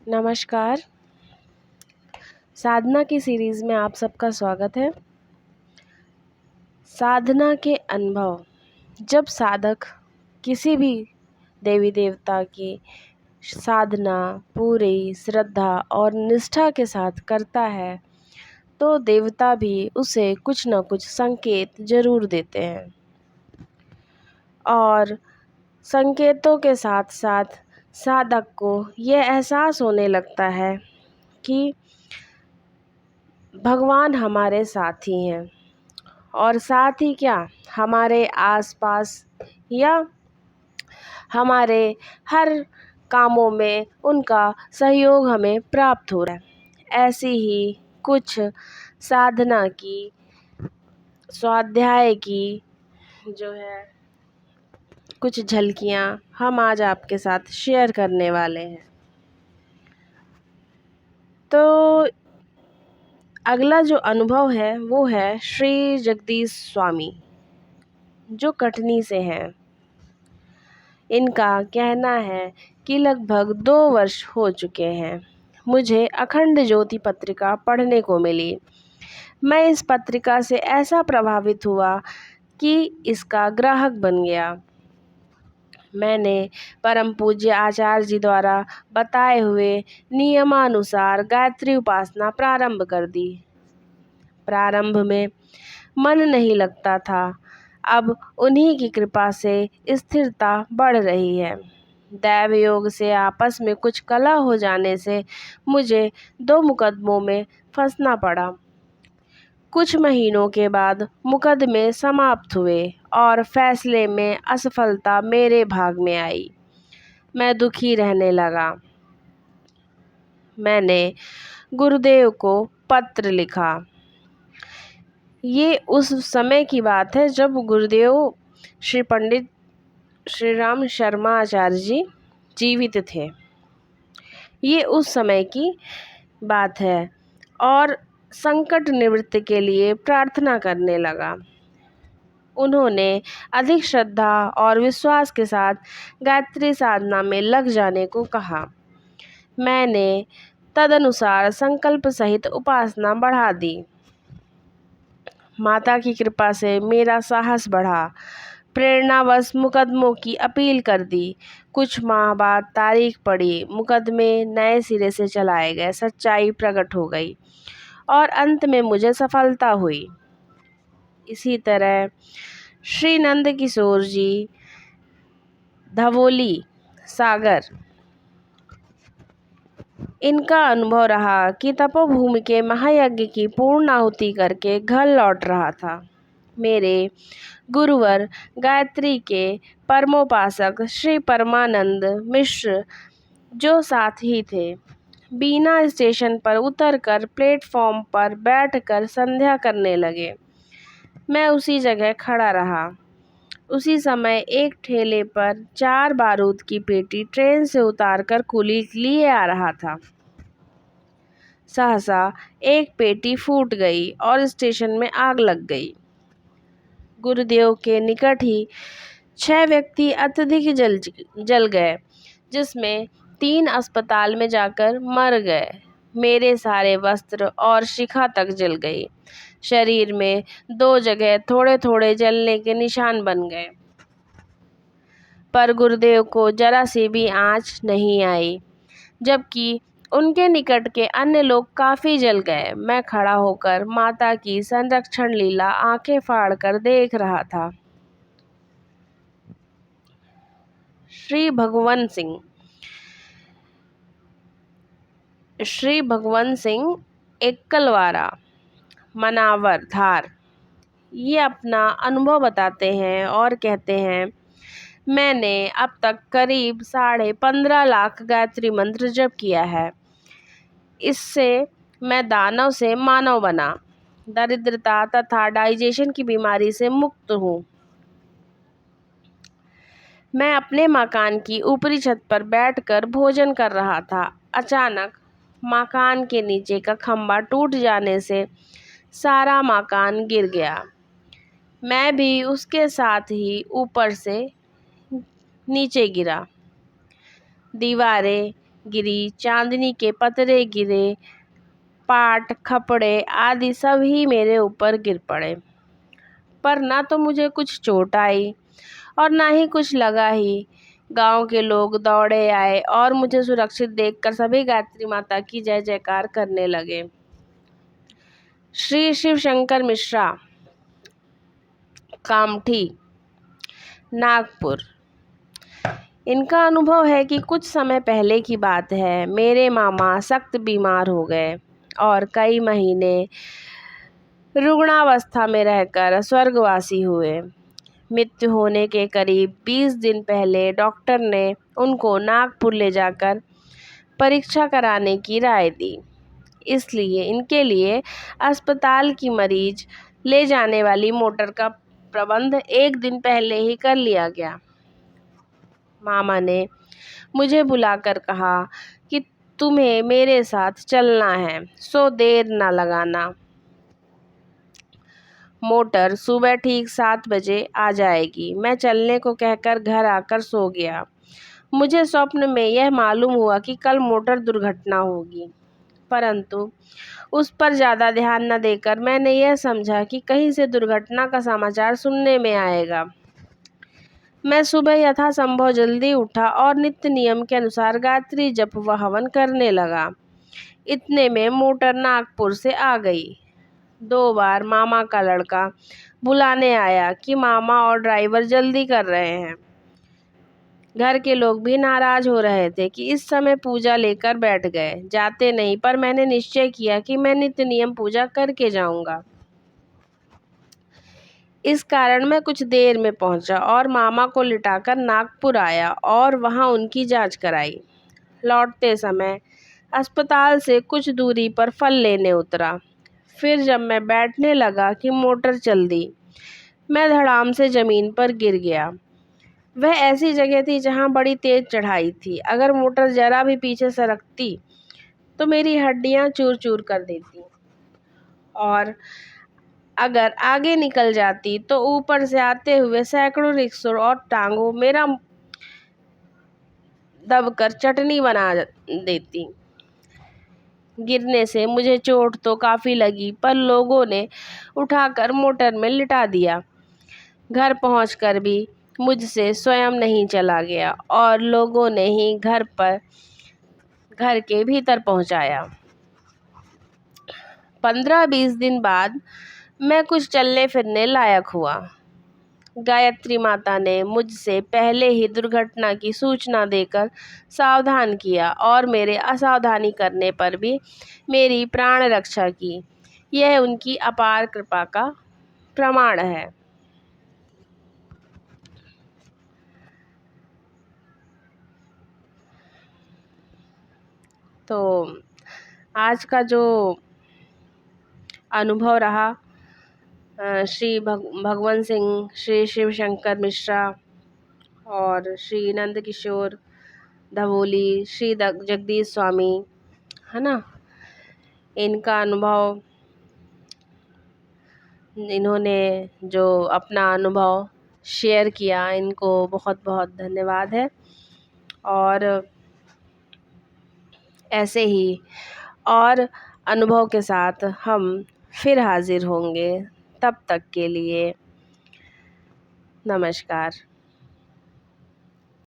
नमस्कार। साधना की सीरीज़ में आप सबका स्वागत है। साधना के अनुभव। जब साधक किसी भी देवी देवता की साधना पूरी श्रद्धा और निष्ठा के साथ करता है तो देवता भी उसे कुछ न कुछ संकेत जरूर देते हैं और संकेतों के साथ साथ साधक को यह एहसास होने लगता है कि भगवान हमारे साथ ही हैं और साथ ही क्या, हमारे आसपास या हमारे हर कामों में उनका सहयोग हमें प्राप्त हो रहा है। ऐसी ही कुछ साधना की, स्वाध्याय की जो है कुछ झलकियाँ हम आज आपके साथ शेयर करने वाले हैं। तो अगला जो अनुभव है वो है श्री जगदीश स्वामी जो कटनी से हैं। इनका कहना है कि लगभग 2 वर्ष हो चुके हैं मुझे अखंड ज्योति पत्रिका पढ़ने को मिली। मैं इस पत्रिका से ऐसा प्रभावित हुआ कि इसका ग्राहक बन गया। मैंने परम पूज्य आचार्य जी द्वारा बताए हुए नियमानुसार गायत्री उपासना प्रारंभ कर दी। प्रारंभ में मन नहीं लगता था, अब उन्हीं की कृपा से स्थिरता बढ़ रही है। दैव योग से आपस में कुछ कलह हो जाने से मुझे 2 मुकदमों में फंसना पड़ा। कुछ महीनों के बाद मुकदमे समाप्त हुए और फैसले में असफलता मेरे भाग में आई। मैं दुखी रहने लगा। मैंने गुरुदेव को पत्र लिखा। ये उस समय की बात है जब गुरुदेव श्री पंडित श्री राम शर्मा आचार्य जी जीवित थे। ये उस समय की बात है और संकट निवृत्ति के लिए प्रार्थना करने लगा। उन्होंने अधिक श्रद्धा और विश्वास के साथ गायत्री साधना में लग जाने को कहा। मैंने तदनुसार संकल्प सहित उपासना बढ़ा दी। माता की कृपा से मेरा साहस बढ़ा। प्रेरणावश मुकदमों की अपील कर दी। कुछ माह बाद तारीख पड़ी, मुकदमे नए सिरे से चलाए गए, सच्चाई प्रकट हो गई और अंत में मुझे सफलता हुई। इसी तरह श्री नंद किशोर जी धवोली सागर, इनका अनुभव रहा कि तपोभूमि के महायज्ञ की पूर्ण आहुति करके घर लौट रहा था। मेरे गुरुवर गायत्री के परमोपासक श्री परमानंद मिश्र जो साथ ही थे, बीना स्टेशन पर उतरकर प्लेटफॉर्म पर बैठकर संध्या करने लगे। मैं उसी जगह खड़ा रहा। उसी समय एक ठेले पर 4 बारूद की पेटी ट्रेन से उतारकर कुली लिए आ रहा था। सहसा एक पेटी फूट गई और स्टेशन में आग लग गई। गुरुदेव के निकट ही 6 व्यक्ति अत्यधिक जल गए, जिसमें 3 अस्पताल में जाकर मर गए। मेरे सारे वस्त्र और शिखा तक जल गई। शरीर में 2 जगह थोड़े थोड़े जलने के निशान बन गए, पर गुरुदेव को जरा सी भी आंच नहीं आई, जबकि उनके निकट के अन्य लोग काफी जल गए। मैं खड़ा होकर माता की संरक्षण लीला आंखें फाड़कर देख रहा था। श्री भगवंत सिंह एकलवारा, मनावर, धार, ये अपना अनुभव बताते हैं और कहते हैं, मैंने अब तक करीब 15.5 लाख गायत्री मंत्र जप किया है। इससे मैं दानव से मानव बना, दरिद्रता तथा डाइजेशन की बीमारी से मुक्त हूँ। मैं अपने मकान की ऊपरी छत पर बैठकर भोजन कर रहा था। अचानक मकान के नीचे का खंभा टूट जाने से सारा मकान गिर गया। मैं भी उसके साथ ही ऊपर से नीचे गिरा। दीवारें गिरी, चांदनी के पतरे गिरे, पाट, खपड़े आदि सभी मेरे ऊपर गिर पड़े, पर ना तो मुझे कुछ चोट आई और ना ही कुछ लगा ही। गांव के लोग दौड़े आए और मुझे सुरक्षित देखकर सभी गायत्री माता की जय जयकार करने लगे। श्री शिव शंकर मिश्रा, कामठी, नागपुर। इनका अनुभव है कि कुछ समय पहले की बात है, मेरे मामा सख्त बीमार हो गए और कई महीने रुग्णावस्था में रहकर स्वर्गवासी हुए। मृत्यु होने के करीब 20 दिन पहले डॉक्टर ने उनको नागपुर ले जाकर परीक्षा कराने की राय दी। इसलिए इनके लिए अस्पताल की मरीज ले जाने वाली मोटर का प्रबंध एक दिन पहले ही कर लिया गया। मामा ने मुझे बुलाकर कहा कि तुम्हें मेरे साथ चलना है, सो देर न लगाना। मोटर सुबह ठीक 7 बजे आ जाएगी। मैं चलने को कहकर घर आकर सो गया। मुझे स्वप्न में यह मालूम हुआ कि कल मोटर दुर्घटना होगी, परंतु उस पर ज़्यादा ध्यान न देकर मैंने यह समझा कि कहीं से दुर्घटना का समाचार सुनने में आएगा। मैं सुबह यथासंभव जल्दी उठा और नित्य नियम के अनुसार गायत्री जप व हवन करने लगा। इतने में मोटर नागपुर से आ गई। 2 बार मामा का लड़का बुलाने आया कि मामा और ड्राइवर जल्दी कर रहे हैं। घर के लोग भी नाराज हो रहे थे कि इस समय पूजा लेकर बैठ गए, जाते नहीं, पर मैंने निश्चय किया कि मैं नित्य नियम पूजा करके जाऊंगा। इस कारण मैं कुछ देर में पहुंचा और मामा को लिटाकर नागपुर आया और वहां उनकी जांच कराई। लौटते समय अस्पताल से कुछ दूरी पर फल लेने उतरा। फिर जब मैं बैठने लगा कि मोटर चल दी, मैं धड़ाम से जमीन पर गिर गया। वह ऐसी जगह थी जहां बड़ी तेज चढ़ाई थी। अगर मोटर जरा भी पीछे सरकती तो मेरी हड्डियां चूर चूर कर देती और अगर आगे निकल जाती तो ऊपर से आते हुए सैकड़ों रिक्शों और टांगों मेरा दबकर चटनी बना देती। गिरने से मुझे चोट तो काफ़ी लगी, पर लोगों ने उठाकर मोटर में लिटा दिया। घर पहुंचकर भी मुझसे स्वयं नहीं चला गया और लोगों ने ही घर के भीतर पहुंचाया। 15-20 दिन बाद मैं कुछ चलने फिरने लायक हुआ। गायत्री माता ने मुझसे पहले ही दुर्घटना की सूचना देकर सावधान किया और मेरे असावधानी करने पर भी मेरी प्राण रक्षा की। यह उनकी अपार कृपा का प्रमाण है। तो आज का जो अनुभव रहा, श्री भगवंत सिंह, श्री शिव शंकर मिश्रा और श्री नंद किशोर धवोली, श्री जगदीश स्वामी, है ना, इनका अनुभव, इन्होंने जो अपना अनुभव शेयर किया, इनको बहुत बहुत धन्यवाद है। और ऐसे ही और अनुभव के साथ हम फिर हाजिर होंगे। तब तक के लिए नमस्कार।